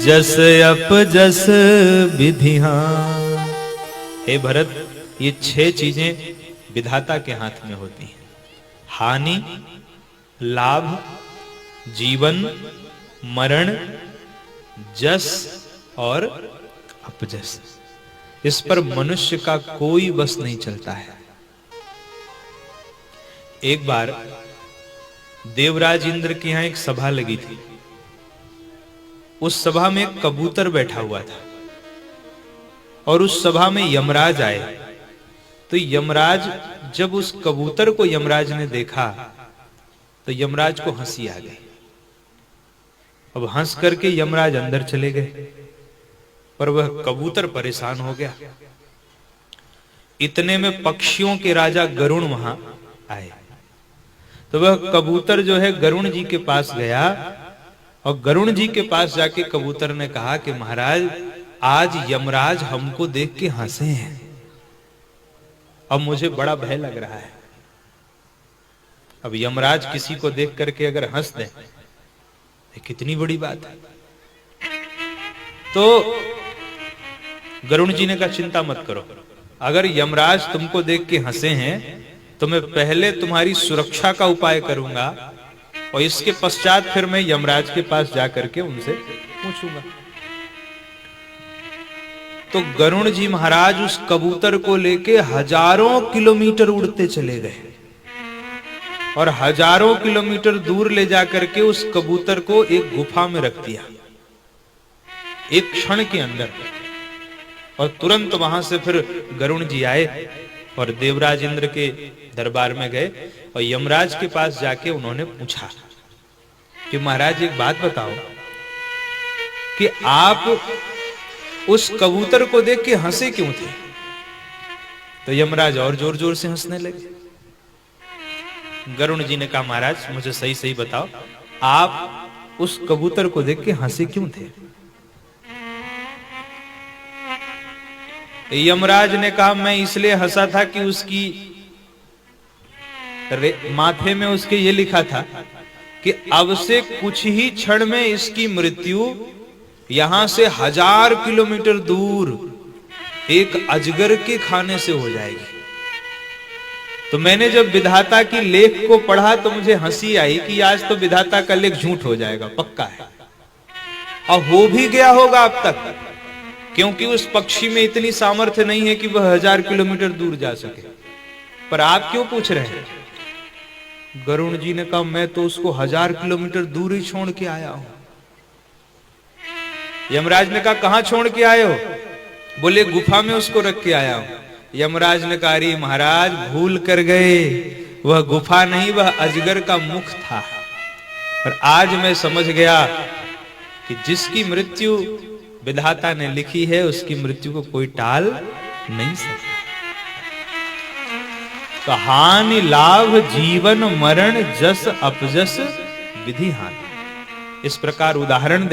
जस अपजस विधिहान। हे भरत, ये 6 चीजें विधाता के हाथ में होती हैं। हानि, लाभ, जीवन, मरण, जस और अपजस। इस पर मनुष्य का कोई बस नहीं चलता है। एक बार देवराज इंद्र के यहां एक सभा लगी थी। उस सभा में एक कबूतर बैठा हुआ था और उस सभा में यमराज आए। तो यमराज, जब उस कबूतर को यमराज ने देखा तो यमराज को हंसी आ गई। अब हंस करके यमराज अंदर चले गए, पर वह कबूतर परेशान हो गया। इतने में पक्षियों के राजा गरुण वहां आए। तो वह कबूतर जो है गरुण जी के पास गया और गरुण जी के पास जाके कबूतर ने कहा कि महाराज, आज यमराज हमको देख के हंसे हैं। अब मुझे बड़ा भय लग रहा है। अब यमराज किसी को देख करके अगर हंस दें, ये कितनी बड़ी बात है। तो गरुण जी ने कहा, चिंता मत करो, अगर यमराज तुमको देख के हंसे हैं तो मैं पहले तुम्हारी सुरक्षा का उपाय करूंगा और इसके पश्चात फिर मैं यमराज के पास जाकर के उनसे पूछूंगा। तो गरुण जी महाराज उस कबूतर को लेके हजारों किलोमीटर उड़ते चले गए और हजारों किलोमीटर दूर ले जाकर के उस कबूतर को एक गुफा में रख दिया, एक क्षण के अंदर। और तुरंत वहां से फिर गरुण जी आए और देवराज इंद्र के दरबार में गए और यमराज के पास जाके उन्होंने पूछा कि महाराज, एक बात बताओ कि आप उस कबूतर को देख के हंसे क्यों थे? तो यमराज और जोर जोर से हंसने लगे। गरुण जी ने कहा, महाराज मुझे सही सही बताओ, आप उस कबूतर को देख के हंसे क्यों थे? यमराज ने कहा, मैं इसलिए हंसा था कि उसकी माथे में उसके ये लिखा था कि अब से कुछ ही क्षण में इसकी मृत्यु यहां से 1000 किलोमीटर दूर एक अजगर के खाने से हो जाएगी। तो मैंने जब विधाता की लेख को पढ़ा तो मुझे हंसी आई कि आज तो विधाता का लेख झूठ हो जाएगा, पक्का है। और हो भी गया होगा अब तक, क्योंकि उस पक्षी में इतनी सामर्थ्य नहीं है कि वह 1000 किलोमीटर दूर जा सके। पर आप क्यों पूछ रहे हैं? गरुण जी ने कहा, मैं तो उसको 1000 किलोमीटर दूर ही छोड़ के आया हूं। यमराज ने कहा, कहां छोड़ के आए हो? बोले, गुफा में उसको रख के आया हूं। यमराज ने कहा, अरे महाराज भूल कर गए, वह गुफा नहीं, वह अजगर का मुख था। पर आज मैं समझ गया कि जिसकी मृत्यु विधाता ने लिखी है उसकी मृत्यु को कोई टाल नहीं सकता। तो हानि, लाभ, जीवन, मरण, जस अपजस विधिहान। इस प्रकार उदाहरण